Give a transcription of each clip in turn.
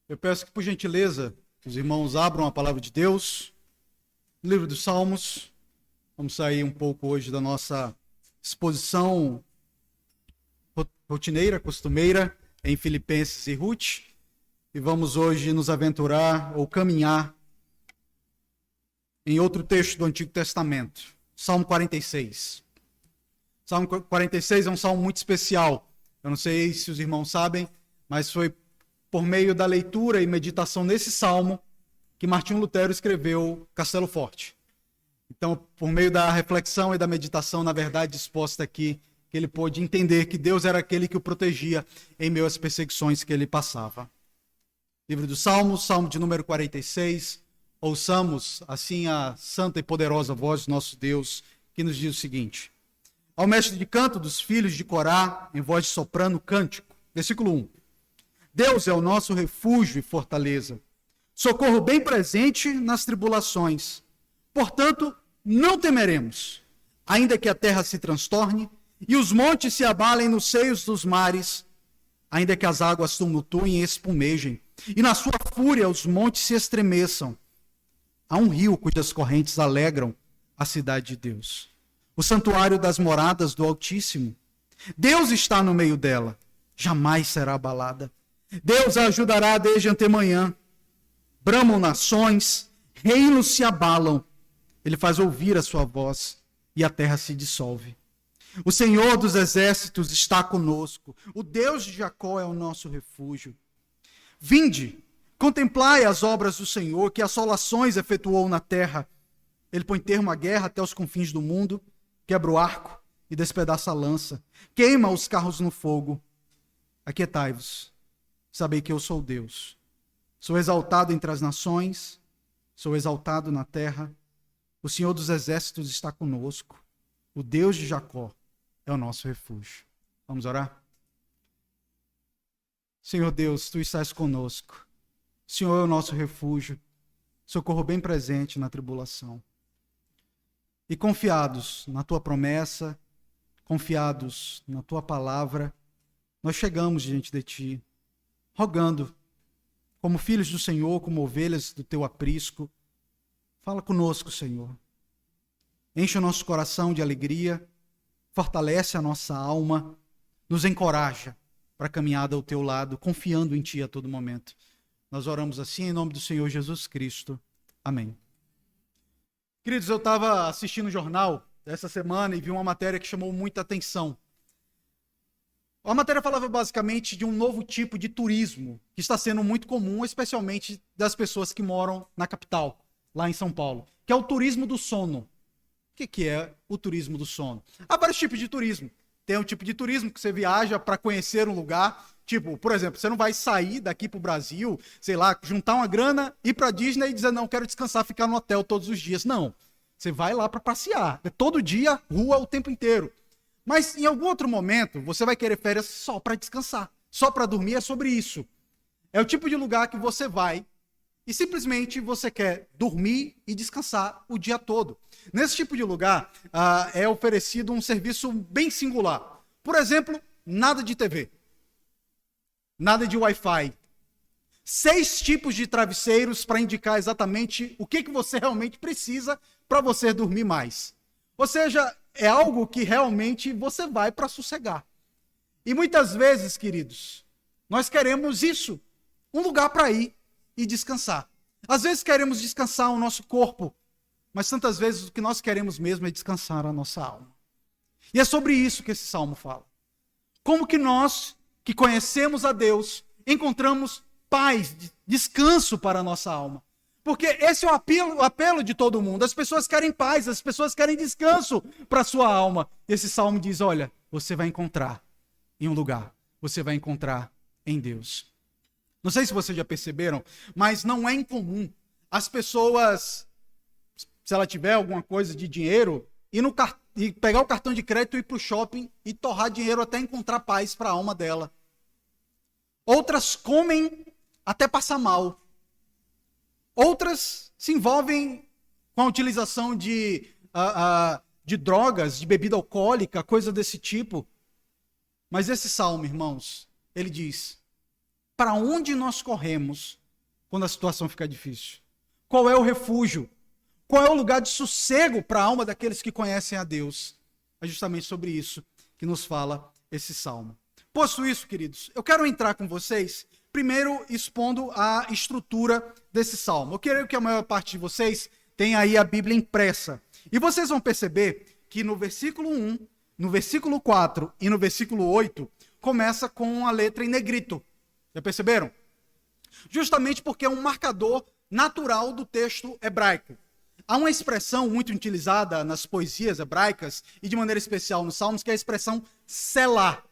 Eu peço que, por gentileza, os irmãos abram a palavra de Deus, no livro dos Salmos. Vamos sair um pouco hoje da nossa exposição rotineira, costumeira, em Filipenses e Ruth, e vamos hoje nos aventurar ou caminhar em outro texto do Antigo Testamento, Salmo 46. Salmo 46 é um salmo muito especial. Eu não sei se os irmãos sabem, mas foi por meio da leitura e meditação nesse salmo que Martinho Lutero escreveu Castelo Forte. Então, por meio da reflexão e da meditação, na verdade, exposta aqui, que ele pôde entender que Deus era aquele que o protegia em meio às perseguições que ele passava. Livro dos Salmos, Salmo de número 46. Ouçamos, assim, a santa e poderosa voz do nosso Deus, que nos diz o seguinte: ao mestre de canto dos filhos de Corá, em voz de soprano, cântico. Versículo 1. Deus é o nosso refúgio e fortaleza, socorro bem presente nas tribulações. Portanto, não temeremos, ainda que a terra se transtorne e os montes se abalem nos seios dos mares, ainda que as águas tumultuem e espumejem, e na sua fúria os montes se estremeçam. Há um rio cujas correntes alegram a cidade de Deus, o santuário das moradas do Altíssimo. Deus está no meio dela, jamais será abalada. Deus a ajudará desde antemanhã. Bramam nações, reinos se abalam. Ele faz ouvir a sua voz e a terra se dissolve. O Senhor dos exércitos está conosco. O Deus de Jacó é o nosso refúgio. Vinde, contemplai as obras do Senhor, que assolações efetuou na terra. Ele põe termo à guerra até os confins do mundo, quebra o arco e despedaça a lança, queima os carros no fogo. Aquietai-vos, sabei que eu sou Deus. Sou exaltado entre as nações, sou exaltado na terra. O Senhor dos exércitos está conosco. O Deus de Jacó é o nosso refúgio. Vamos orar? Senhor Deus, Tu estás conosco. O Senhor é o nosso refúgio, socorro bem presente na tribulação. E confiados na Tua promessa, confiados na Tua palavra, nós chegamos diante de Ti, rogando, como filhos do Senhor, como ovelhas do Teu aprisco. Fala conosco, Senhor. Enche o nosso coração de alegria, fortalece a nossa alma, nos encoraja para a caminhada ao Teu lado, confiando em Ti a todo momento. Nós oramos assim em nome do Senhor Jesus Cristo. Amém. Queridos, eu estava assistindo o jornal essa semana e vi uma matéria que chamou muita atenção. A matéria falava basicamente de um novo tipo de turismo que está sendo muito comum, especialmente das pessoas que moram na capital, lá em São Paulo, que é o turismo do sono. O que é o turismo do sono? Há vários tipos de turismo. Tem um tipo de turismo que você viaja para conhecer um lugar. Tipo, por exemplo, você não vai sair daqui para o Brasil, sei lá, juntar uma grana, ir para a Disney e dizer, não, quero descansar, ficar no hotel todos os dias. Não. Você vai lá para passear. É todo dia, rua, o tempo inteiro. Mas em algum outro momento, você vai querer férias só para descansar. Só para dormir, é sobre isso. É o tipo de lugar que você vai e simplesmente você quer dormir e descansar o dia todo. Nesse tipo de lugar, é oferecido um serviço bem singular. Por exemplo, nada de TV. Nada de Wi-Fi. 6 tipos de travesseiros para indicar exatamente o que você realmente precisa para você dormir mais. Ou seja, é algo que realmente você vai para sossegar. E muitas vezes, queridos, nós queremos isso. Um lugar para ir e descansar. Às vezes queremos descansar o nosso corpo, mas tantas vezes o que nós queremos mesmo é descansar a nossa alma. E é sobre isso que esse salmo fala. Como que nós, que conhecemos a Deus, encontramos paz, descanso para a nossa alma. Porque esse é o apelo de todo mundo. As pessoas querem paz, as pessoas querem descanso para a sua alma. Esse salmo diz, olha, você vai encontrar em um lugar, você vai encontrar em Deus. Não sei se vocês já perceberam, mas não é incomum as pessoas, se ela tiver alguma coisa de dinheiro, e pegar o cartão de crédito e ir para o shopping e torrar dinheiro até encontrar paz para a alma dela. Outras comem até passar mal. Outras se envolvem com a utilização de drogas, de bebida alcoólica, coisa desse tipo. Mas esse salmo, irmãos, ele diz, para onde nós corremos quando a situação fica difícil? Qual é o refúgio? Qual é o lugar de sossego para a alma daqueles que conhecem a Deus? É justamente sobre isso que nos fala esse salmo. Posto isso, queridos, eu quero entrar com vocês, primeiro expondo a estrutura desse salmo. Eu quero que a maior parte de vocês tenha aí a Bíblia impressa. E vocês vão perceber que no versículo 1, no versículo 4 e no versículo 8, começa com a letra em negrito. Já perceberam? Justamente porque é um marcador natural do texto hebraico. Há uma expressão muito utilizada nas poesias hebraicas, e de maneira especial nos salmos, que é a expressão selá.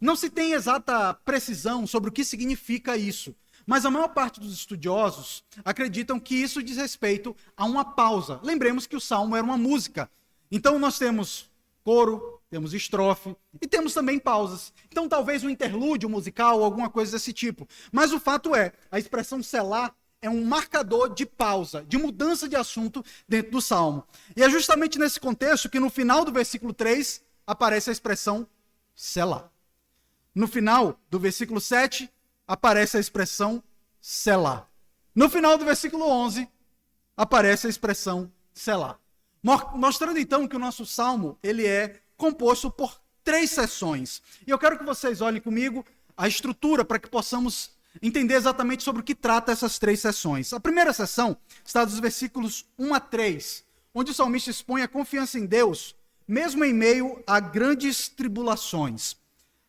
Não se tem exata precisão sobre o que significa isso, mas a maior parte dos estudiosos acreditam que isso diz respeito a uma pausa. Lembremos que o salmo era uma música. Então nós temos coro, temos estrofe e temos também pausas. Então talvez um interlúdio musical ou alguma coisa desse tipo. Mas o fato é, a expressão selá é um marcador de pausa, de mudança de assunto dentro do salmo. E é justamente nesse contexto que no final do versículo 3 aparece a expressão selá. No final do versículo 7 aparece a expressão selá. No final do versículo 11 aparece a expressão selá. Mostrando então que o nosso salmo ele é composto por 3 seções. E eu quero que vocês olhem comigo a estrutura para que possamos entender exatamente sobre o que trata essas 3 seções. A primeira seção está dos versículos 1 a 3, onde o salmista expõe a confiança em Deus, mesmo em meio a grandes tribulações.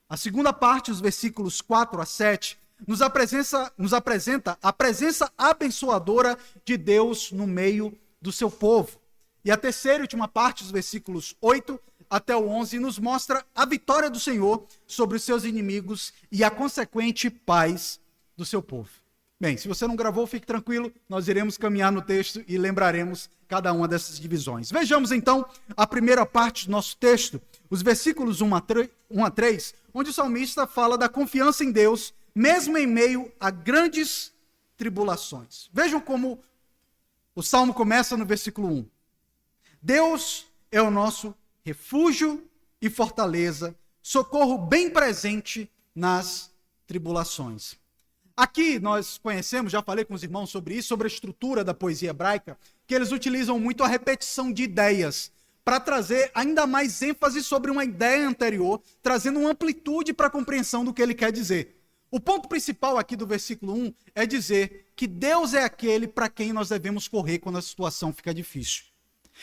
A segunda parte, os versículos 4 a 7, nos apresenta a presença abençoadora de Deus no meio do seu povo. E a terceira e última parte, os versículos 8 até o 11, nos mostra a vitória do Senhor sobre os seus inimigos e a consequente paz do seu povo. Bem, se você não gravou, fique tranquilo, nós iremos caminhar no texto e lembraremos cada uma dessas divisões. Vejamos então a primeira parte do nosso texto, os versículos 1 a 3, onde o salmista fala da confiança em Deus, mesmo em meio a grandes tribulações. Vejam como o salmo começa no versículo 1. Deus é o nosso refúgio e fortaleza, socorro bem presente nas tribulações. Aqui nós conhecemos, já falei com os irmãos sobre isso, sobre a estrutura da poesia hebraica, que eles utilizam muito a repetição de ideias, para trazer ainda mais ênfase sobre uma ideia anterior, trazendo uma amplitude para a compreensão do que ele quer dizer. O ponto principal aqui do versículo 1 é dizer que Deus é aquele para quem nós devemos correr quando a situação fica difícil.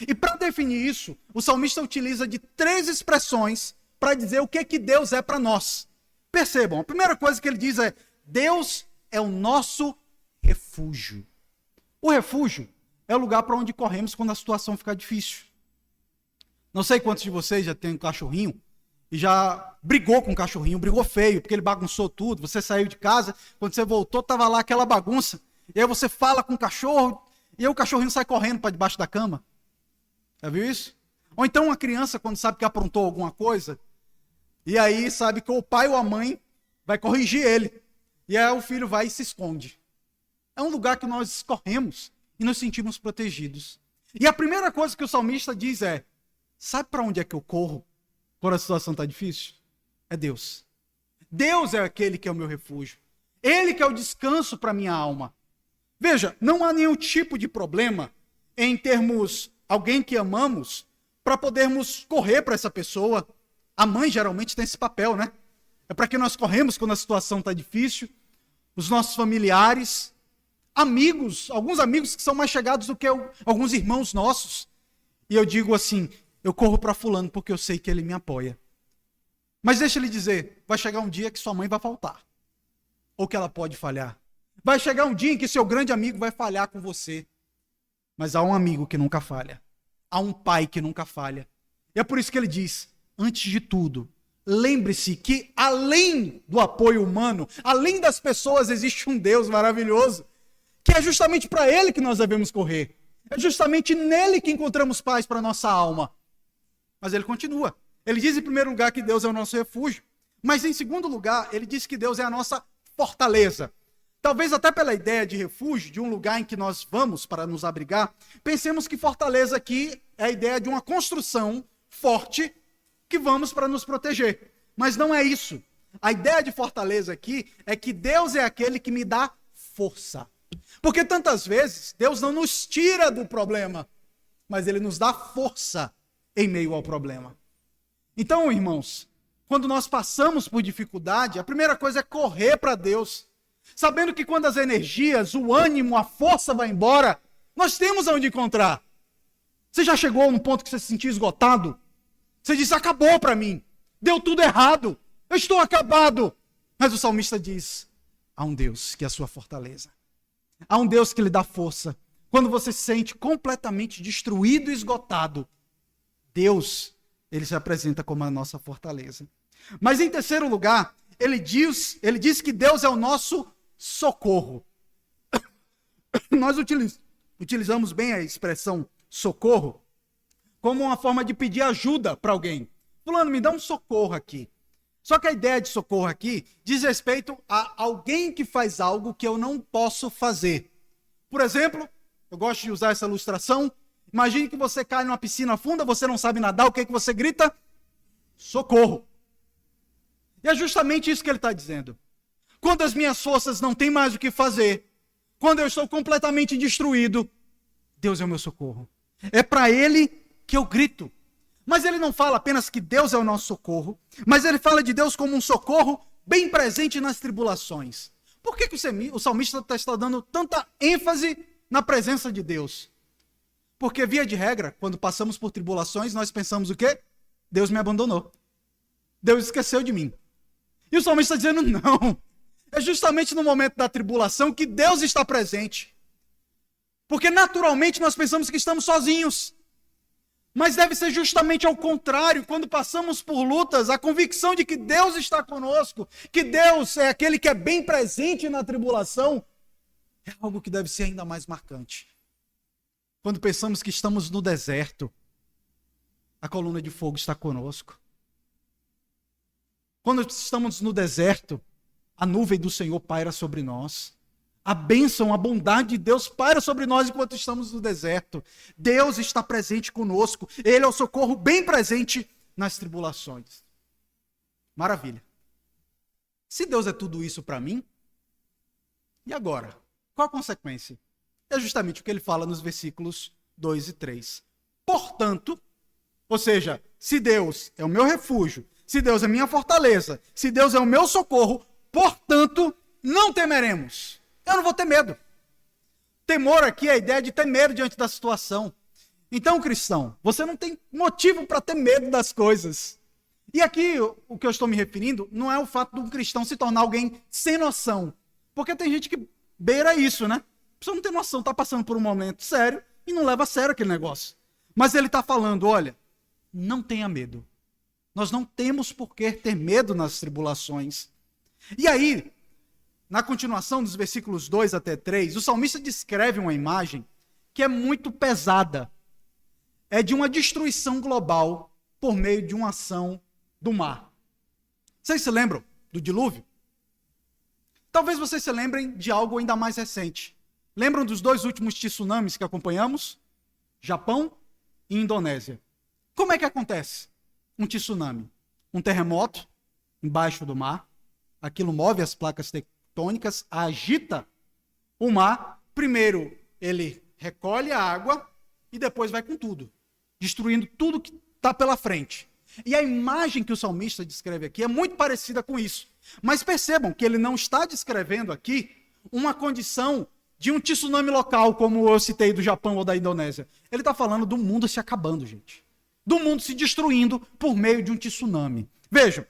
E para definir isso, o salmista utiliza de 3 expressões para dizer o que Deus é para nós. Percebam, a primeira coisa que ele diz é: Deus é o nosso refúgio. O refúgio é o lugar para onde corremos quando a situação fica difícil. Não sei quantos de vocês já tem um cachorrinho e já brigou com o cachorrinho, brigou feio, porque ele bagunçou tudo, você saiu de casa, quando você voltou, estava lá aquela bagunça, e aí você fala com o cachorro, e aí o cachorrinho sai correndo para debaixo da cama. Já viu isso? Ou então uma criança, quando sabe que aprontou alguma coisa, e aí sabe que o pai ou a mãe vai corrigir ele, e aí o filho vai e se esconde. É um lugar que nós corremos e nos sentimos protegidos. E a primeira coisa que o salmista diz é: sabe para onde é que eu corro quando a situação está difícil? É Deus. Deus é aquele que é o meu refúgio. Ele que é o descanso para a minha alma. Veja, não há nenhum tipo de problema em termos alguém que amamos para podermos correr para essa pessoa. A mãe geralmente tem esse papel, né? É para que nós corremos quando a situação está difícil. Os nossos familiares, amigos, alguns amigos que são mais chegados do que alguns irmãos nossos. E eu digo assim: eu corro para fulano porque eu sei que ele me apoia. Mas deixa ele dizer, vai chegar um dia que sua mãe vai faltar. Ou que ela pode falhar. Vai chegar um dia em que seu grande amigo vai falhar com você. Mas há um amigo que nunca falha. Há um pai que nunca falha. E é por isso que ele diz: antes de tudo, lembre-se que além do apoio humano, além das pessoas, existe um Deus maravilhoso, que é justamente para ele que nós devemos correr. É justamente nele que encontramos paz para a nossa alma. Mas ele continua. Ele diz em primeiro lugar que Deus é o nosso refúgio. Mas em segundo lugar, ele diz que Deus é a nossa fortaleza. Talvez até pela ideia de refúgio, de um lugar em que nós vamos para nos abrigar, pensemos que fortaleza aqui é a ideia de uma construção forte que vamos para nos proteger. Mas não é isso. a ideia de fortaleza aqui é que Deus é aquele que me dá força. Porque tantas vezes Deus não nos tira do problema, mas Ele nos dá força em meio ao problema. Então, irmãos, quando nós passamos por dificuldade, a primeira coisa é correr para Deus, sabendo que quando as energias, o ânimo, a força vai embora, nós temos aonde encontrar. Você já chegou num ponto que você se sentiu esgotado? Você disse, acabou para mim, deu tudo errado, eu estou acabado. Mas o salmista diz, há um Deus que é a sua fortaleza. Há um Deus que lhe dá força. Quando você se sente completamente destruído e esgotado, Deus, Ele se apresenta como a nossa fortaleza. Mas em terceiro lugar, ele diz que Deus é o nosso socorro. Nós utilizamos bem a expressão socorro como uma forma de pedir ajuda para alguém. Fulano, me dá um socorro aqui. Só que a ideia de socorro aqui diz respeito a alguém que faz algo que eu não posso fazer. Por exemplo, eu gosto de usar essa ilustração. Imagine que você cai numa piscina funda, você não sabe nadar, o que é que você grita? Socorro. E é justamente isso que ele está dizendo. Quando as minhas forças não têm mais o que fazer, quando eu estou completamente destruído, Deus é o meu socorro. É para Ele que eu grito. Mas ele não fala apenas que Deus é o nosso socorro, mas ele fala de Deus como um socorro bem presente nas tribulações. Por que o salmista está dando tanta ênfase na presença de Deus? Porque, via de regra, quando passamos por tribulações, nós pensamos o quê? Deus me abandonou. Deus esqueceu de mim. E o salmista está dizendo, não. É justamente no momento da tribulação que Deus está presente. Porque, naturalmente, nós pensamos que estamos sozinhos. Mas deve ser justamente ao contrário, quando passamos por lutas, a convicção de que Deus está conosco, que Deus é aquele que é bem presente na tribulação, é algo que deve ser ainda mais marcante. Quando pensamos que estamos no deserto, a coluna de fogo está conosco. Quando estamos no deserto, a nuvem do Senhor paira sobre nós. A bênção, a bondade de Deus paira sobre nós enquanto estamos no deserto. Deus está presente conosco. Ele é o socorro bem presente nas tribulações. Maravilha. Se Deus é tudo isso para mim, e agora? Qual a consequência? É justamente o que ele fala nos versículos 2 e 3. Portanto, ou seja, se Deus é o meu refúgio, se Deus é minha fortaleza, se Deus é o meu socorro, portanto, não temeremos. Eu não vou ter medo. Temor aqui é a ideia de ter medo diante da situação. Então, cristão, você não tem motivo para ter medo das coisas. E aqui, o que eu estou me referindo, não é o fato de um cristão se tornar alguém sem noção. Porque tem gente que beira isso, né? A pessoa não tem noção, está passando por um momento sério e não leva a sério aquele negócio. Mas ele está falando, olha, não tenha medo. Nós não temos por que ter medo nas tribulações. E aí, na continuação dos versículos 2 até 3, o salmista descreve uma imagem que é muito pesada. É de uma destruição global por meio de uma ação do mar. Vocês se lembram do dilúvio? Talvez vocês se lembrem de algo ainda mais recente. Lembram dos 2 últimos tsunamis que acompanhamos? Japão e Indonésia. Como é que acontece um tsunami? Um terremoto embaixo do mar. Aquilo move as placas tectônicas, agita o mar. Primeiro ele recolhe a água e depois vai com tudo, destruindo tudo que está pela frente. E a imagem que o salmista descreve aqui é muito parecida com isso. Mas percebam que ele não está descrevendo aqui uma condição de um tsunami local, como eu citei do Japão ou da Indonésia. Ele está falando do mundo se acabando, gente. Do mundo se destruindo por meio de um tsunami. Vejam,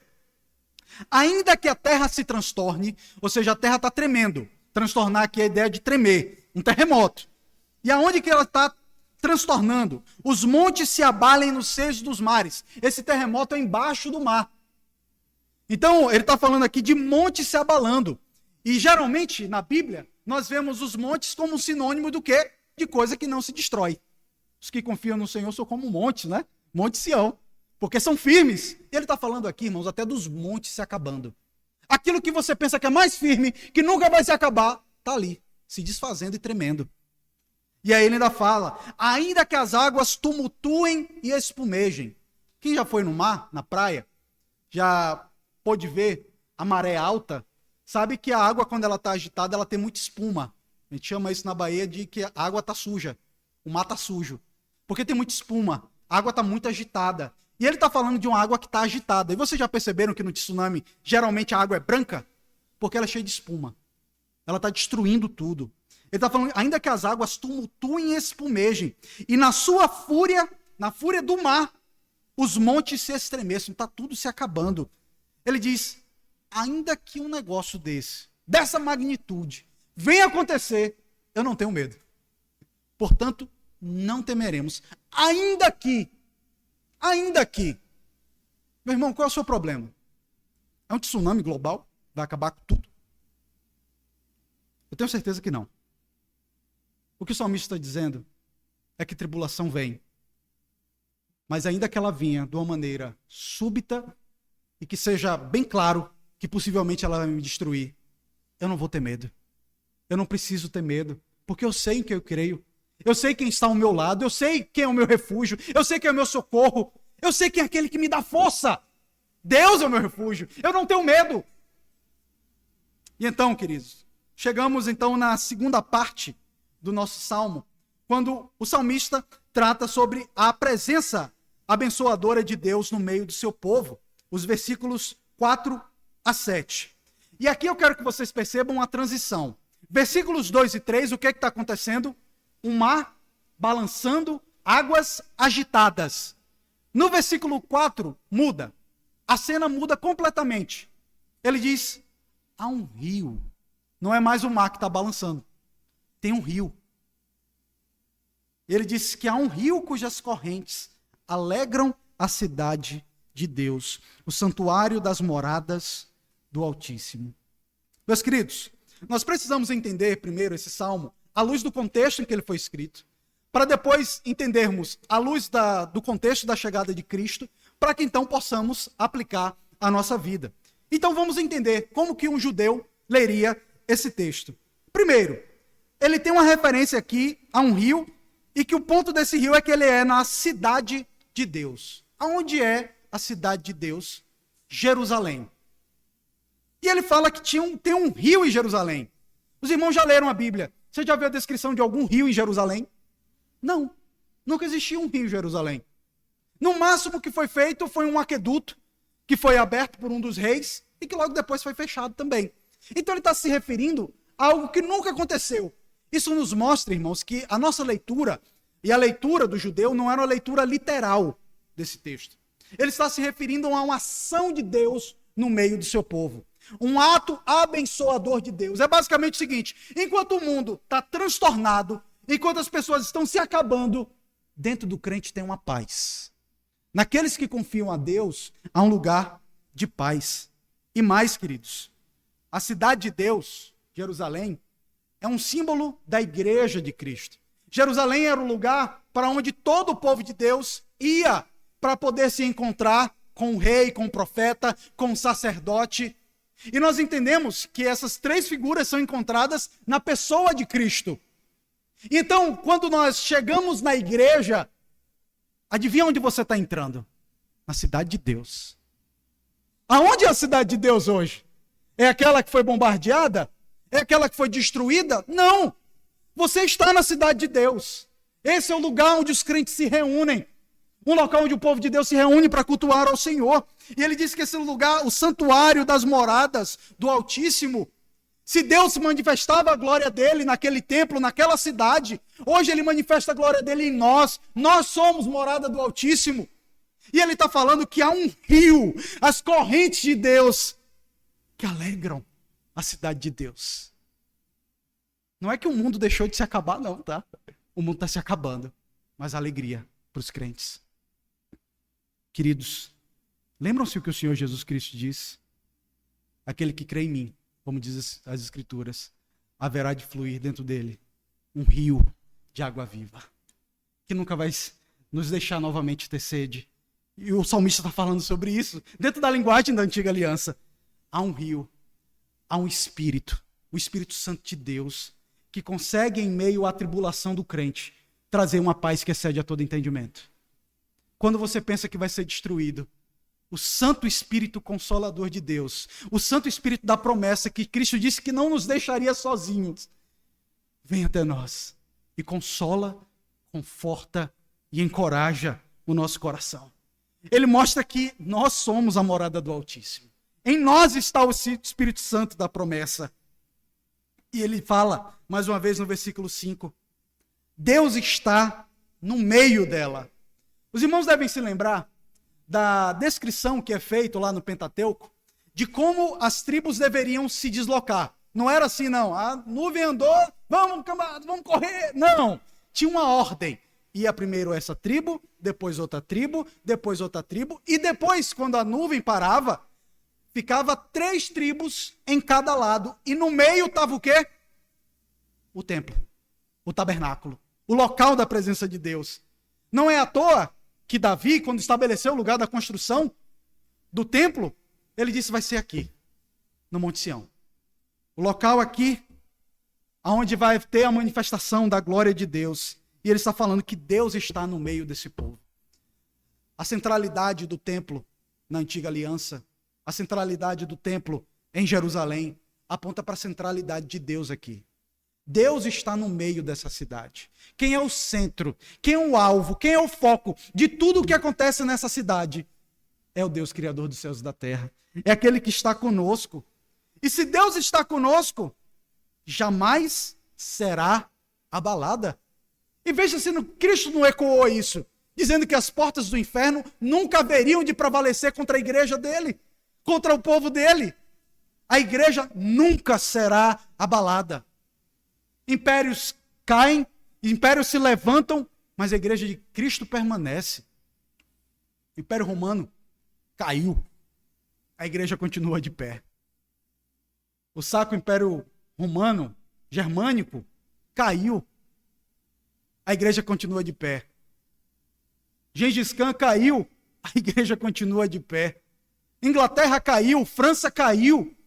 ainda que a terra se transtorne, ou seja, a terra está tremendo. Transtornar aqui é a ideia de tremer, um terremoto. E aonde que ela está transtornando? Os montes se abalem nos seios dos mares. Esse terremoto é embaixo do mar. Então, ele está falando aqui de montes se abalando. E geralmente, na Bíblia, nós vemos os montes como um sinônimo do quê? De coisa que não se destrói. Os que confiam no Senhor são como montes, né? Monte Sião. Porque são firmes. E ele está falando aqui, irmãos, até dos montes se acabando. Aquilo que você pensa que é mais firme, que nunca vai se acabar, está ali, se desfazendo e tremendo. E aí ele ainda fala, ainda que as águas tumultuem e espumejem. Quem já foi no mar, na praia, já pôde ver a maré alta, sabe que a água, quando ela está agitada, ela tem muita espuma. A gente chama isso na Bahia de que a água está suja, o mar está sujo. Porque tem muita espuma, a água está muito agitada. E ele está falando de uma água que está agitada. E vocês já perceberam que no tsunami, geralmente a água é branca? Porque ela é cheia de espuma. Ela está destruindo tudo. Ele está falando, ainda que as águas tumultuem e espumejem, e na sua fúria, na fúria do mar, os montes se estremeçam, está tudo se acabando. Ele diz, ainda que um negócio dessa magnitude, venha acontecer, eu não tenho medo. Portanto, não temeremos. Ainda que, meu irmão, qual é o seu problema? É um tsunami global? Vai acabar com tudo? Eu tenho certeza que não. O que o salmista está dizendo é que tribulação vem. Mas ainda que ela vinha de uma maneira súbita e que seja bem claro que possivelmente ela vai me destruir, eu não vou ter medo. Eu não preciso ter medo, porque eu sei em quem eu creio. Eu sei quem está ao meu lado, eu sei quem é o meu refúgio, eu sei quem é o meu socorro, eu sei quem é aquele que me dá força. Deus é o meu refúgio, eu não tenho medo. E então, queridos, chegamos então na segunda parte do nosso salmo, quando o salmista trata sobre a presença abençoadora de Deus no meio do seu povo, os versículos 4 a 7. E aqui eu quero que vocês percebam a transição. Versículos 2 e 3, o que está acontecendo? Um mar balançando, águas agitadas. No versículo 4, muda. A cena muda completamente. Ele diz, há um rio. Não é mais o mar que está balançando. Tem um rio. Ele diz que há um rio cujas correntes alegram a cidade de Deus, o santuário das moradas do Altíssimo. Meus queridos, nós precisamos entender primeiro esse salmo à luz do contexto em que ele foi escrito, para depois entendermos à luz do contexto da chegada de Cristo, para que então possamos aplicar a nossa vida. Então vamos entender como que um judeu leria esse texto. Primeiro, ele tem uma referência aqui a um rio, e que o ponto desse rio é que ele é na cidade de Deus. Aonde é a cidade de Deus? Jerusalém. E ele fala que tem um rio em Jerusalém. Os irmãos já leram a Bíblia. Você já viu a descrição de algum rio em Jerusalém? Não. Nunca existiu um rio em Jerusalém. No máximo que foi feito foi um aqueduto, que foi aberto por um dos reis, e que logo depois foi fechado também. Então ele está se referindo a algo que nunca aconteceu. Isso nos mostra, irmãos, que a nossa leitura e a leitura do judeu não era uma leitura literal desse texto. Ele está se referindo a uma ação de Deus no meio do seu povo. Um ato abençoador de Deus. É basicamente o seguinte, enquanto o mundo está transtornado, enquanto as pessoas estão se acabando, dentro do crente tem uma paz. Naqueles que confiam a Deus, há um lugar de paz. E mais, queridos, a cidade de Deus, Jerusalém, é um símbolo da igreja de Cristo. Jerusalém era o lugar para onde todo o povo de Deus ia para poder se encontrar com o rei, com o profeta, com o sacerdote. E nós entendemos que essas três figuras são encontradas na pessoa de Cristo. Então, quando nós chegamos na igreja, adivinha onde você está entrando? Na cidade de Deus. Aonde é a cidade de Deus hoje? É aquela que foi bombardeada? É aquela que foi destruída? Não! Você está na cidade de Deus. Esse é o lugar onde os crentes se reúnem. Um local onde o povo de Deus se reúne para cultuar ao Senhor. E ele diz que esse lugar, o santuário das moradas do Altíssimo, se Deus manifestava a glória dele naquele templo, naquela cidade, hoje ele manifesta a glória dele em nós. Nós somos morada do Altíssimo. E ele está falando que há um rio, as correntes de Deus, que alegram a cidade de Deus. Não é que o mundo deixou de se acabar, não, tá? O mundo está se acabando, mas a alegria para os crentes. Queridos, lembram-se o que o Senhor Jesus Cristo disse? Aquele que crê em mim, como diz as Escrituras, haverá de fluir dentro dele um rio de água viva, que nunca vai nos deixar novamente ter sede. E o salmista está falando sobre isso, dentro da linguagem da antiga aliança. Há um rio, há um Espírito, o Espírito Santo de Deus, que consegue, em meio à tribulação do crente, trazer uma paz que excede a todo entendimento. Quando você pensa que vai ser destruído, o Santo Espírito Consolador de Deus, o Santo Espírito da promessa que Cristo disse que não nos deixaria sozinhos, vem até nós e consola, conforta e encoraja o nosso coração. Ele mostra que nós somos a morada do Altíssimo. Em nós está o Espírito Santo da promessa. E ele fala, mais uma vez no versículo 5, Deus está no meio dela. Os irmãos devem se lembrar da descrição que é feita lá no Pentateuco, de como as tribos deveriam se deslocar. Não era assim, não. A nuvem andou, vamos correr. Não. Tinha uma ordem. Ia primeiro essa tribo, depois outra tribo, depois outra tribo. E depois, quando a nuvem parava, ficava 3 tribos em cada lado. E no meio estava o quê? O templo, o tabernáculo, o local da presença de Deus. Não é à toa que Davi, quando estabeleceu o lugar da construção do templo, ele disse, vai ser aqui, no Monte Sião. O local aqui, onde vai ter a manifestação da glória de Deus. E ele está falando que Deus está no meio desse povo. A centralidade do templo na antiga aliança, a centralidade do templo em Jerusalém, aponta para a centralidade de Deus aqui. Deus está no meio dessa cidade. Quem é o centro? Quem é o alvo? Quem é o foco de tudo o que acontece nessa cidade? É o Deus Criador dos céus e da terra. É aquele que está conosco. E se Deus está conosco, jamais será abalada. E veja se Cristo não ecoou isso, dizendo que as portas do inferno nunca haveriam de prevalecer contra a igreja dele, contra o povo dele. A igreja nunca será abalada. Impérios caem, impérios se levantam, mas a igreja de Cristo permanece. O Império Romano caiu, a igreja continua de pé. O Sacro Império Romano, germânico, caiu, a igreja continua de pé. Gengis Khan caiu, a igreja continua de pé. Inglaterra caiu, França caiu,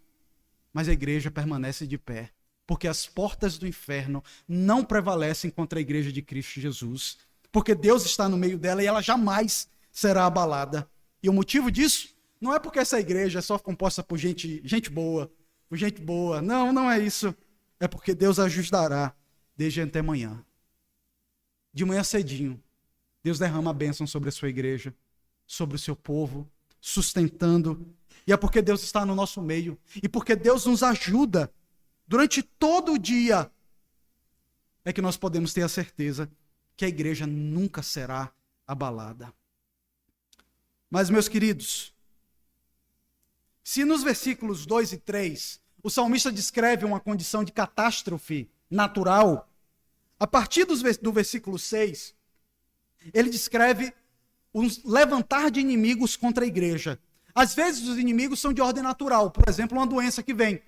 mas a igreja permanece de pé, porque as portas do inferno não prevalecem contra a igreja de Cristo Jesus, porque Deus está no meio dela e ela jamais será abalada. E o motivo disso não é porque essa igreja é só composta por gente boa, não é isso. É porque Deus ajudará desde antemanhã. De manhã cedinho, Deus derrama a bênção sobre a sua igreja, sobre o seu povo, sustentando. E é porque Deus está no nosso meio. E porque Deus nos ajuda durante todo o dia, é que nós podemos ter a certeza que a igreja nunca será abalada. Mas, meus queridos, se nos versículos 2 e 3, o salmista descreve uma condição de catástrofe natural, a partir do versículo 6, ele descreve um levantar de inimigos contra a igreja. Às vezes os inimigos são de ordem natural, por exemplo, uma doença que vem.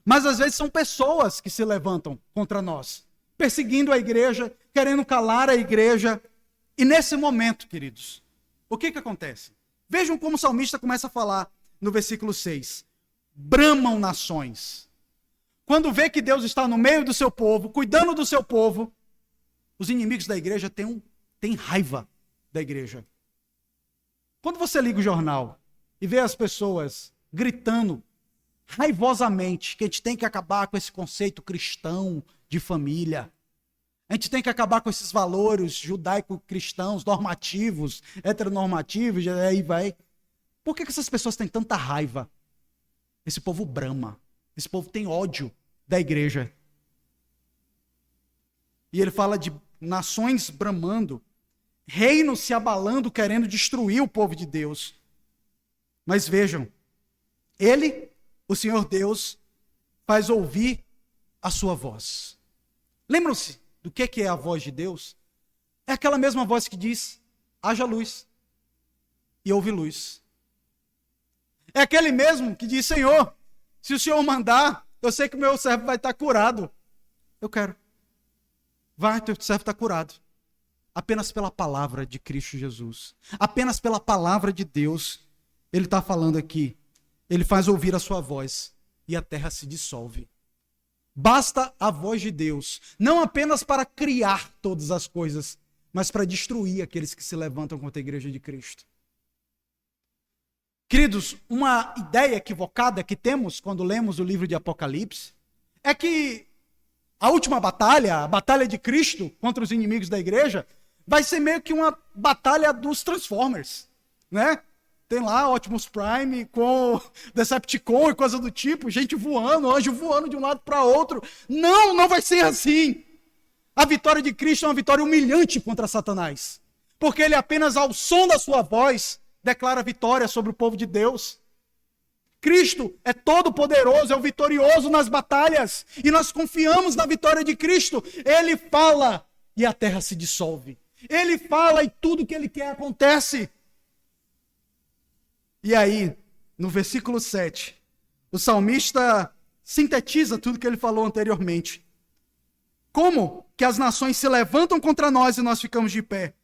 Mas às vezes são pessoas que se levantam contra nós, perseguindo a igreja, querendo calar a igreja. E nesse momento, queridos, o que acontece? Vejam como o salmista começa a falar no versículo 6. Bramam nações. Quando vê que Deus está no meio do seu povo, cuidando do seu povo, os inimigos da igreja têm raiva da igreja. Quando você liga o jornal e vê as pessoas gritando raivosamente que a gente tem que acabar com esse conceito cristão de família, a gente tem que acabar com esses valores judaico-cristãos, normativos, heteronormativos, e aí vai. Por que essas pessoas têm tanta raiva? Esse povo brama. Esse povo tem ódio da igreja. E ele fala de nações bramando, reinos se abalando, querendo destruir o povo de Deus. Mas vejam, ele, o Senhor Deus, faz ouvir a sua voz. Lembram-se do que é a voz de Deus? É aquela mesma voz que diz, haja luz, e houve luz. É aquele mesmo que diz, Senhor, se o Senhor mandar, eu sei que o meu servo vai estar curado. Eu quero. Vai, teu servo está curado. Apenas pela palavra de Cristo Jesus. Apenas pela palavra de Deus. Ele está falando aqui. Ele faz ouvir a sua voz e a terra se dissolve. Basta a voz de Deus, não apenas para criar todas as coisas, mas para destruir aqueles que se levantam contra a igreja de Cristo. Queridos, uma ideia equivocada que temos quando lemos o livro de Apocalipse é que a última batalha, a batalha de Cristo contra os inimigos da igreja, vai ser meio que uma batalha dos Transformers, né? Tem lá Optimus Prime com Decepticon e coisa do tipo, gente voando, anjo voando de um lado para outro. Não, não vai ser assim. A vitória de Cristo é uma vitória humilhante contra Satanás, porque ele apenas ao som da sua voz declara vitória sobre o povo de Deus. Cristo é todo poderoso, é o vitorioso nas batalhas, e nós confiamos na vitória de Cristo. Ele fala e a terra se dissolve. Ele fala e tudo que ele quer acontece. E aí, no versículo 7, o salmista sintetiza tudo que ele falou anteriormente. Como que as nações se levantam contra nós e nós ficamos de pé?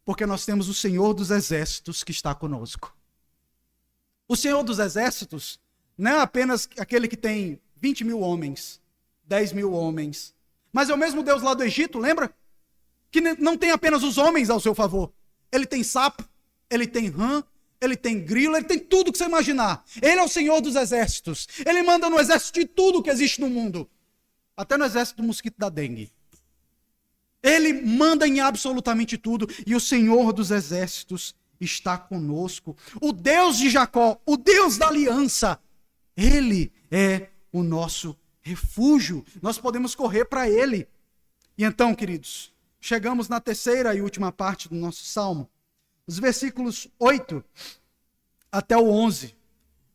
Porque nós temos o Senhor dos Exércitos que está conosco. O Senhor dos Exércitos não é apenas aquele que tem 20 mil homens, 10 mil homens, mas é o mesmo Deus lá do Egito, lembra? Que não tem apenas os homens ao seu favor. Ele tem sapo, ele tem rã, ele tem grilo, ele tem tudo que você imaginar. Ele é o Senhor dos Exércitos. Ele manda no exército de tudo que existe no mundo. Até no exército do mosquito da dengue. Ele manda em absolutamente tudo. E o Senhor dos Exércitos está conosco. O Deus de Jacó, o Deus da aliança, ele é o nosso refúgio. Nós podemos correr para ele. E então, queridos, chegamos na terceira e última parte do nosso salmo. Os versículos 8 até o 11,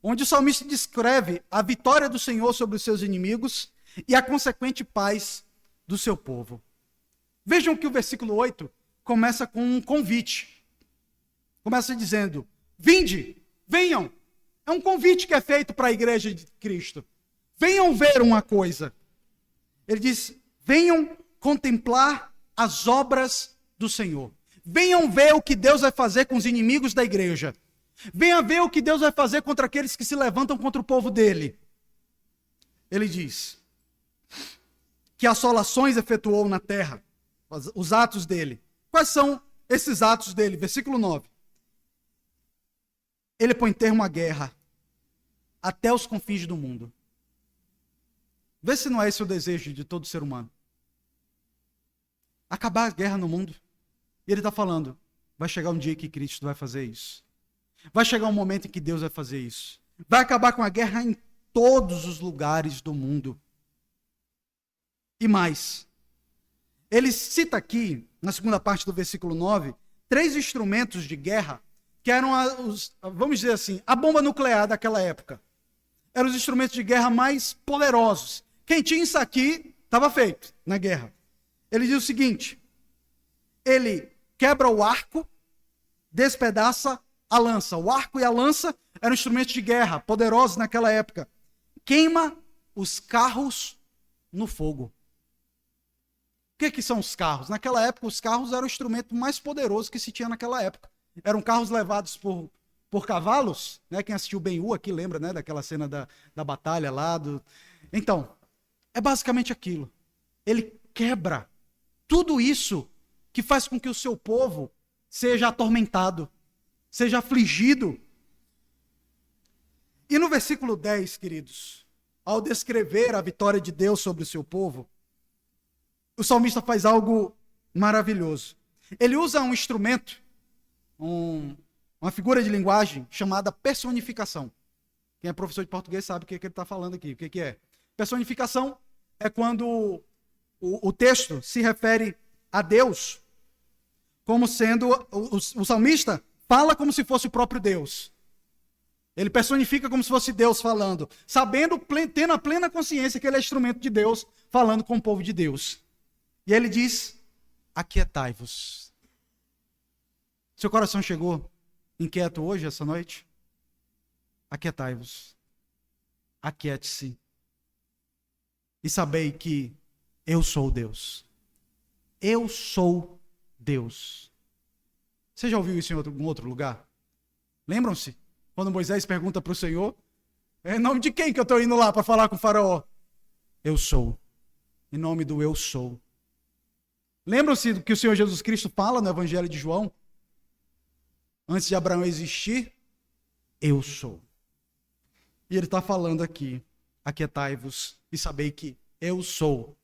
onde o salmista descreve a vitória do Senhor sobre os seus inimigos e a consequente paz do seu povo. Vejam que o versículo 8 começa com um convite. Começa dizendo, vinde, venham. É um convite que é feito para a igreja de Cristo. Venham ver uma coisa. Ele diz, venham contemplar as obras do Senhor. Venham ver o que Deus vai fazer com os inimigos da igreja. Venham ver o que Deus vai fazer contra aqueles que se levantam contra o povo dele. Ele diz que assolações efetuou na terra, os atos dele. Quais são esses atos dele? Versículo 9. Ele põe termo à guerra até os confins do mundo. Vê se não é esse o desejo de todo ser humano. Acabar a guerra no mundo. E ele está falando, vai chegar um dia que Cristo vai fazer isso. Vai chegar um momento em que Deus vai fazer isso. Vai acabar com a guerra em todos os lugares do mundo. E mais, ele cita aqui, na segunda parte do versículo 9, 3 instrumentos de guerra que eram, vamos dizer assim, a bomba nuclear daquela época. Eram os instrumentos de guerra mais poderosos. Quem tinha isso aqui, estava feito na guerra. Ele diz o seguinte, ele quebra o arco, despedaça a lança. O arco e a lança eram instrumentos de guerra, poderosos naquela época. Queima os carros no fogo. O que são os carros? Naquela época, os carros eram o instrumento mais poderoso que se tinha naquela época. Eram carros levados por cavalos, né? Quem assistiu Ben-Hur aqui lembra, né? Daquela cena da batalha lá. Então, é basicamente aquilo. Ele quebra tudo isso que faz com que o seu povo seja atormentado, seja afligido. E no versículo 10, queridos, ao descrever a vitória de Deus sobre o seu povo, o salmista faz algo maravilhoso. Ele usa um instrumento, uma figura de linguagem chamada personificação. Quem é professor de português sabe o que ele está falando aqui. O que é? Personificação é quando o texto se refere a Deus como sendo, o salmista fala como se fosse o próprio Deus. Ele personifica como se fosse Deus falando, sabendo, tendo a plena consciência que ele é instrumento de Deus, falando com o povo de Deus. E ele diz, aquietai-vos. Seu coração chegou inquieto hoje, essa noite? Aquietai-vos. Aquiete-se. E sabei que eu sou Deus. Eu sou Deus. Você já ouviu isso em algum outro lugar? Lembram-se? Quando Moisés pergunta para o Senhor, em nome de quem que eu estou indo lá para falar com o faraó? Eu sou. Em nome do eu sou. Lembram-se do que o Senhor Jesus Cristo fala no Evangelho de João? Antes de Abraão existir, eu sou. E ele está falando aqui, aquietai-vos e sabei que eu sou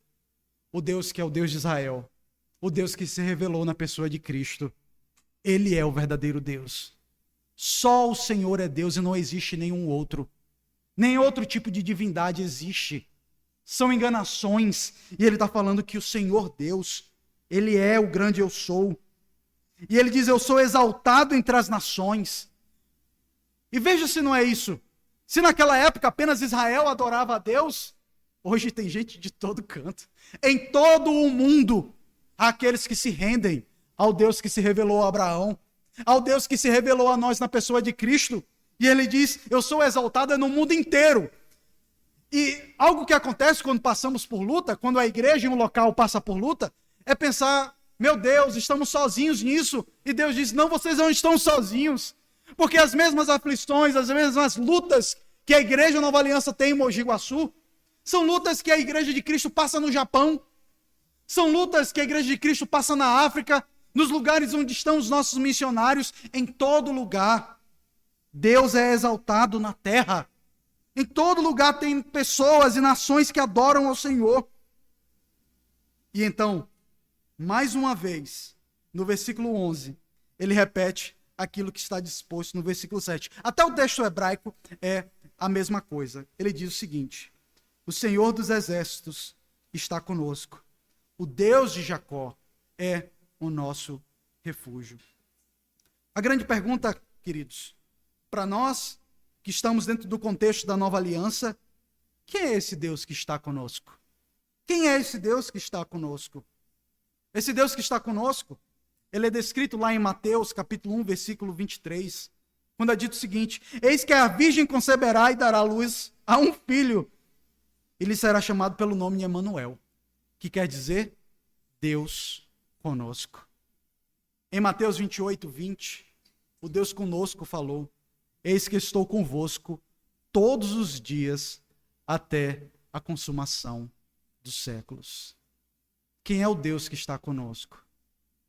o Deus que é o Deus de Israel, o Deus que se revelou na pessoa de Cristo. Ele é o verdadeiro Deus. Só o Senhor é Deus e não existe nenhum outro. Nem outro tipo de divindade existe. São enganações. E ele está falando que o Senhor Deus, ele é o grande eu sou. E ele diz, eu sou exaltado entre as nações. E veja se não é isso. Se naquela época apenas Israel adorava a Deus, hoje tem gente de todo canto. Em todo o mundo, há aqueles que se rendem ao Deus que se revelou a Abraão, ao Deus que se revelou a nós na pessoa de Cristo. E ele diz, eu sou exaltado no mundo inteiro. E algo que acontece quando passamos por luta, quando a igreja em um local passa por luta, é pensar, meu Deus, estamos sozinhos nisso. E Deus diz, não, vocês não estão sozinhos. Porque as mesmas aflições, as mesmas lutas que a igreja Nova Aliança tem em Mogi Guaçu, são lutas que a igreja de Cristo passa no Japão, são lutas que a igreja de Cristo passa na África, nos lugares onde estão os nossos missionários, em todo lugar. Deus é exaltado na terra. Em todo lugar tem pessoas e nações que adoram ao Senhor. E então, mais uma vez, no versículo 11, ele repete aquilo que está disposto no versículo 7. Até o texto hebraico é a mesma coisa. Ele diz o seguinte: o Senhor dos exércitos está conosco. O Deus de Jacó é o nosso refúgio. A grande pergunta, queridos, para nós que estamos dentro do contexto da nova aliança, quem é esse Deus que está conosco? Quem é esse Deus que está conosco? Esse Deus que está conosco, ele é descrito lá em Mateus, capítulo 1, versículo 23, quando é dito o seguinte: eis que a virgem conceberá e dará luz a um filho, e lhe será chamado pelo nome de Emanuel, que quer dizer Deus conosco. Em Mateus 28, 20, o Deus conosco falou: eis que estou convosco todos os dias até a consumação dos séculos. Quem é o Deus que está conosco?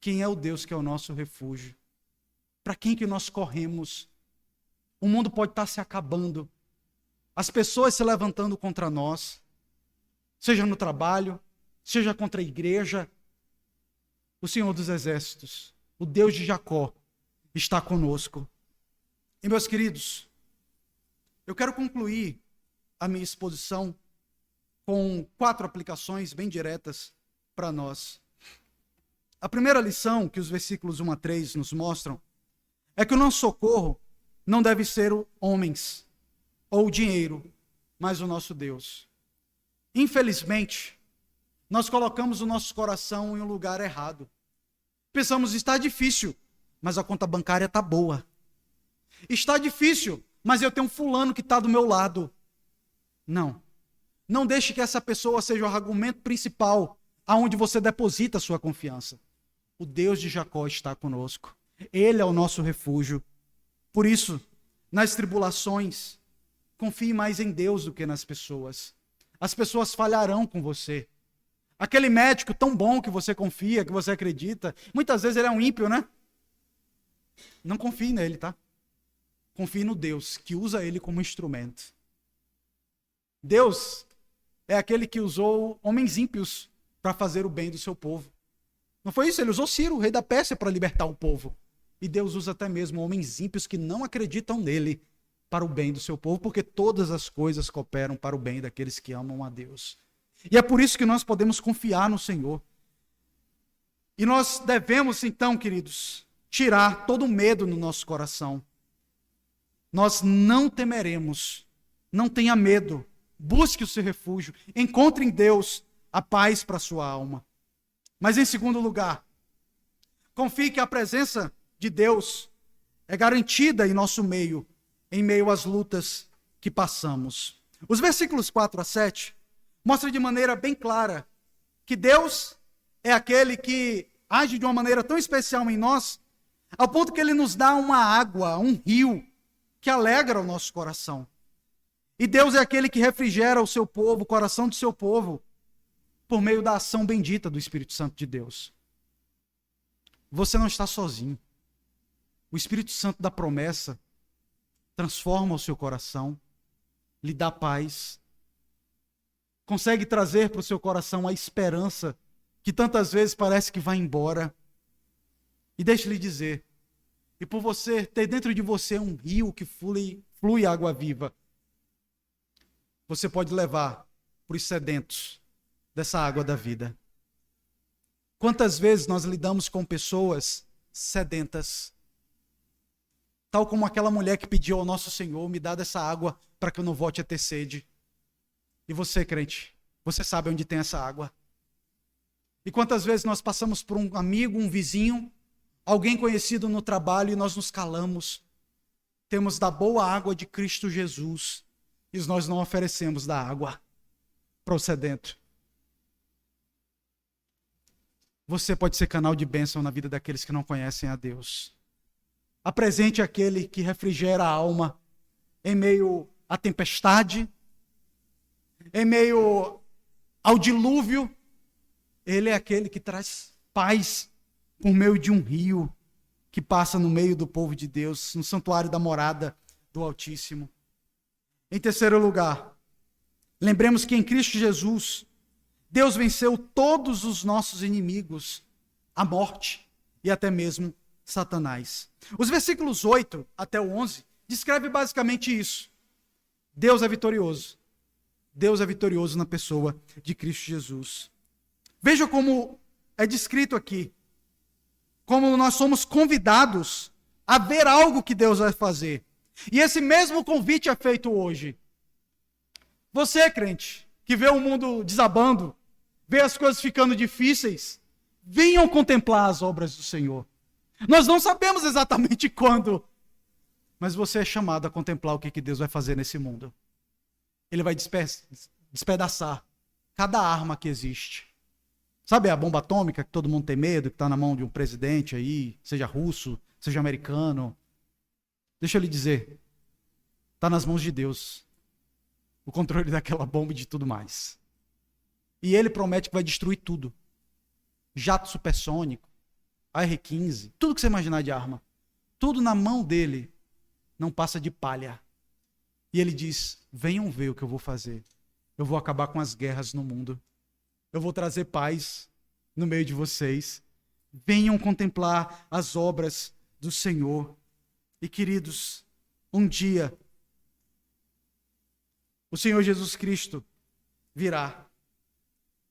Quem é o Deus que é o nosso refúgio? Para quem que nós corremos? O mundo pode estar se acabando, as pessoas se levantando contra nós, seja no trabalho, seja contra a igreja. O Senhor dos exércitos, o Deus de Jacó, está conosco. E meus queridos, eu quero concluir a minha exposição com 4 aplicações bem diretas para nós. A primeira lição que os versículos 1 a 3 nos mostram é que o nosso socorro não deve ser homens ou o dinheiro, mas o nosso Deus. Infelizmente, nós colocamos o nosso coração em um lugar errado. Pensamos, está difícil, mas a conta bancária está boa. Está difícil, mas eu tenho um fulano que está do meu lado. Não. Não deixe que essa pessoa seja o argumento principal aonde você deposita a sua confiança. O Deus de Jacó está conosco. Ele é o nosso refúgio. Por isso, nas tribulações, confie mais em Deus do que nas pessoas. As pessoas falharão com você. Aquele médico tão bom que você confia, que você acredita, muitas vezes ele é um ímpio, né? Não confie nele, tá? Confie no Deus que usa ele como instrumento. Deus é aquele que usou homens ímpios para fazer o bem do seu povo. Não foi isso? Ele usou Ciro, o rei da Pérsia, para libertar o povo. E Deus usa até mesmo homens ímpios que não acreditam nele para o bem do seu povo, porque todas as coisas cooperam para o bem daqueles que amam a Deus. E é por isso que nós podemos confiar no Senhor. E nós devemos, então, queridos, tirar todo o medo no nosso coração. Nós não temeremos, não tenha medo, busque o seu refúgio, encontre em Deus a paz para a sua alma. Mas em segundo lugar, confie que a presença de Deus é garantida em nosso meio, em meio às lutas que passamos. Os versículos 4 a 7 mostram de maneira bem clara que Deus é aquele que age de uma maneira tão especial em nós, ao ponto que ele nos dá uma água, um rio, que alegra o nosso coração. E Deus é aquele que refrigera o seu povo, o coração do seu povo, por meio da ação bendita do Espírito Santo de Deus. Você não está sozinho. O Espírito Santo da promessa transforma o seu coração, lhe dá paz, consegue trazer para o seu coração a esperança que tantas vezes parece que vai embora. E deixe-lhe dizer, e por você ter dentro de você um rio que flui água viva, você pode levar para os sedentos dessa água da vida. Quantas vezes nós lidamos com pessoas sedentas, tal como aquela mulher que pediu ao nosso Senhor, me dá dessa água para que eu não volte a ter sede. E você, crente, você sabe onde tem essa água. E quantas vezes nós passamos por um amigo, um vizinho, alguém conhecido no trabalho e nós nos calamos. Temos da boa água de Cristo Jesus e nós não oferecemos da água para o sedento. Você pode ser canal de bênção na vida daqueles que não conhecem a Deus. Apresente aquele que refrigera a alma em meio à tempestade, em meio ao dilúvio. Ele é aquele que traz paz por meio de um rio que passa no meio do povo de Deus, no santuário da morada do Altíssimo. Em terceiro lugar, lembremos que em Cristo Jesus, Deus venceu todos os nossos inimigos, a morte e até mesmo Satanás. Os versículos 8 até o 11 descrevem basicamente isso. Deus é vitorioso. Deus é vitorioso na pessoa de Cristo Jesus. Veja como é descrito aqui. Como nós somos convidados a ver algo que Deus vai fazer. E esse mesmo convite é feito hoje. Você, crente, que vê o mundo desabando, vê as coisas ficando difíceis, venham contemplar as obras do Senhor. Nós não sabemos exatamente quando, mas você é chamado a contemplar o que Deus vai fazer nesse mundo. Ele vai despedaçar cada arma que existe. Sabe a bomba atômica que todo mundo tem medo, que está na mão de um presidente aí, seja russo, seja americano? Deixa eu lhe dizer, está nas mãos de Deus o controle daquela bomba e de tudo mais. E ele promete que vai destruir tudo. Jato supersônico, AR-15, tudo que você imaginar de arma. Tudo na mão dele não passa de palha. E ele diz, venham ver o que eu vou fazer. Eu vou acabar com as guerras no mundo. Eu vou trazer paz no meio de vocês. Venham contemplar as obras do Senhor. E queridos, um dia o Senhor Jesus Cristo virá.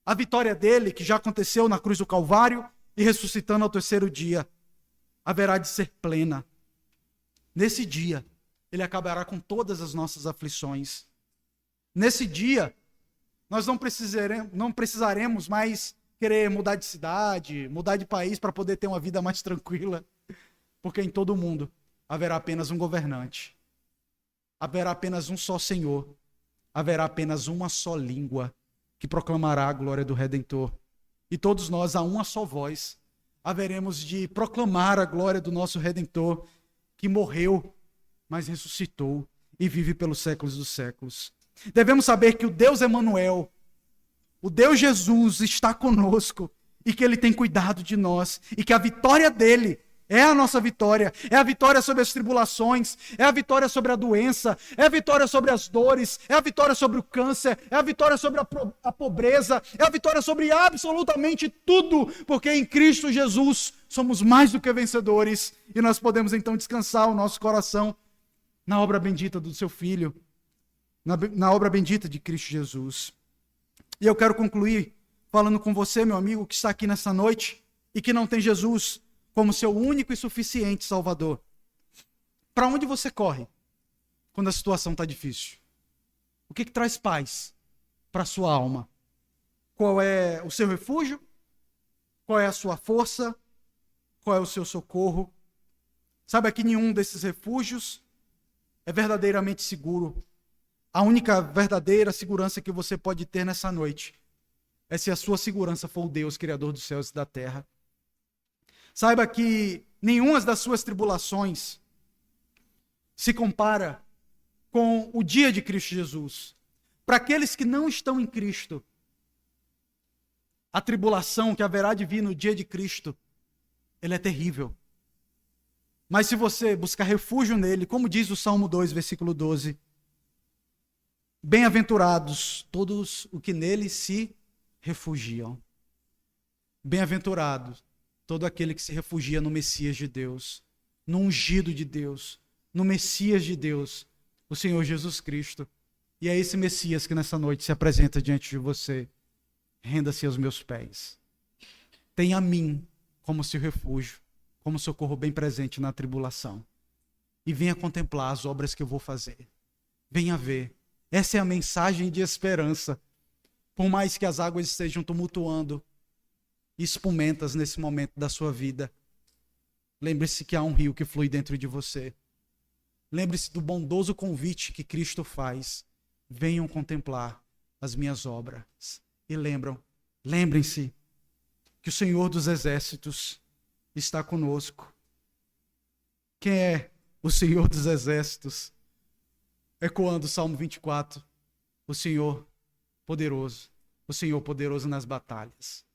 A vitória dele, que já aconteceu na cruz do Calvário e ressuscitando ao terceiro dia, haverá de ser plena. Nesse dia, ele acabará com todas as nossas aflições. Nesse dia, nós não precisaremos mais querer mudar de cidade, mudar de país para poder ter uma vida mais tranquila, porque em todo o mundo haverá apenas um governante, haverá apenas um só Senhor, haverá apenas uma só língua que proclamará a glória do Redentor. E todos nós, a uma só voz, haveremos de proclamar a glória do nosso Redentor, que morreu, mas ressuscitou e vive pelos séculos dos séculos. Devemos saber que o Deus Emanuel, o Deus Jesus está conosco e que Ele tem cuidado de nós e que a vitória dEle é a nossa vitória, é a vitória sobre as tribulações, é a vitória sobre a doença, é a vitória sobre as dores, é a vitória sobre o câncer, é a vitória sobre a pobreza, é a vitória sobre absolutamente tudo, porque em Cristo Jesus somos mais do que vencedores e nós podemos então descansar o nosso coração na obra bendita do seu Filho, na obra bendita de Cristo Jesus. E eu quero concluir falando com você, meu amigo, que está aqui nessa noite e que não tem Jesus como seu único e suficiente Salvador. Para onde você corre quando a situação está difícil? O que traz paz para a sua alma? Qual é o seu refúgio? Qual é a sua força? Qual é o seu socorro? Saiba que nenhum desses refúgios é verdadeiramente seguro. A única verdadeira segurança que você pode ter nessa noite é se a sua segurança for o Deus, Criador dos céus e da terra. Saiba que nenhuma das suas tribulações se compara com o dia de Cristo Jesus. Para aqueles que não estão em Cristo, a tribulação que haverá de vir no dia de Cristo, ela é terrível. Mas se você buscar refúgio nele, como diz o Salmo 2, versículo 12, bem-aventurados todos os que nele se refugiam. Bem-aventurado todo aquele que se refugia no Messias de Deus, no ungido de Deus, no Messias de Deus, o Senhor Jesus Cristo. E é esse Messias que nessa noite se apresenta diante de você. Renda-se aos meus pés. Tenha a mim como seu refúgio, como socorro bem presente na tribulação. E venha contemplar as obras que eu vou fazer. Venha ver. Essa é a mensagem de esperança. Por mais que as águas estejam tumultuando, espumentas nesse momento da sua vida, lembre-se que há um rio que flui dentro de você. Lembre-se do bondoso convite que Cristo faz. Venham contemplar as minhas obras. E lembrem-se que o Senhor dos Exércitos está conosco. Quem é o Senhor dos Exércitos? Ecoando o Salmo 24, o Senhor poderoso nas batalhas.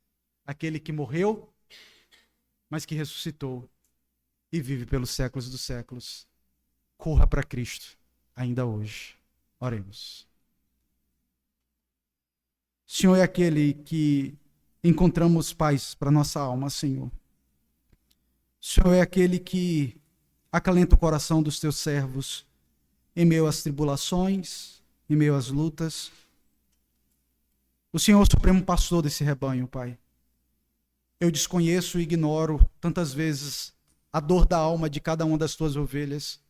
Aquele que morreu, mas que ressuscitou e vive pelos séculos dos séculos. Corra para Cristo, ainda hoje. Oremos. O Senhor é aquele que encontramos paz para nossa alma, Senhor. O Senhor é aquele que acalenta o coração dos teus servos em meio às tribulações, em meio às lutas. O Senhor é o supremo pastor desse rebanho, Pai. Eu desconheço e ignoro tantas vezes a dor da alma de cada uma das tuas ovelhas,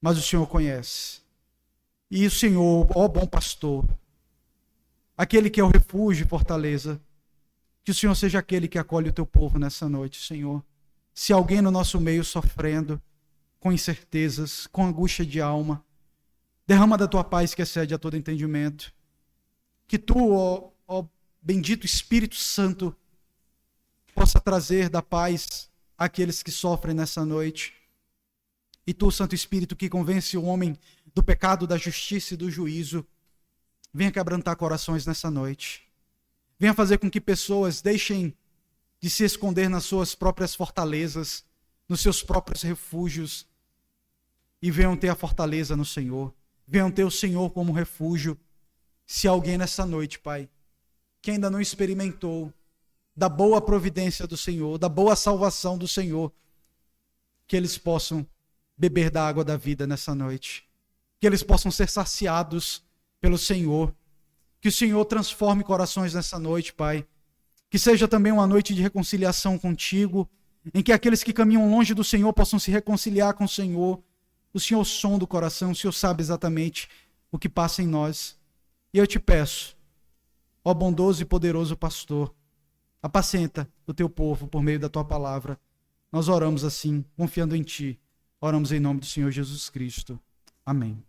mas o Senhor conhece. E o Senhor, ó bom pastor, aquele que é o refúgio e fortaleza, que o Senhor seja aquele que acolhe o teu povo nessa noite, Senhor. Se alguém no nosso meio sofrendo, com incertezas, com angústia de alma, derrama da tua paz que excede a todo entendimento. Que tu, ó bendito Espírito Santo, possa trazer da paz àqueles que sofrem nessa noite. E tu, Santo Espírito, que convence o homem do pecado, da justiça e do juízo, venha quebrantar corações nessa noite. Venha fazer com que pessoas deixem de se esconder nas suas próprias fortalezas, nos seus próprios refúgios, e venham ter a fortaleza no Senhor. Venham ter o Senhor como refúgio. Se alguém nessa noite, Pai, que ainda não experimentou da boa providência do Senhor, da boa salvação do Senhor, que eles possam beber da água da vida nessa noite. Que eles possam ser saciados pelo Senhor. Que o Senhor transforme corações nessa noite, Pai. Que seja também uma noite de reconciliação contigo, em que aqueles que caminham longe do Senhor possam se reconciliar com o Senhor. O Senhor sonda o coração, o Senhor sabe exatamente o que passa em nós. E eu te peço, ó bondoso e poderoso pastor, apacenta o teu povo por meio da tua palavra. Nós oramos assim, confiando em ti. Oramos em nome do Senhor Jesus Cristo. Amém.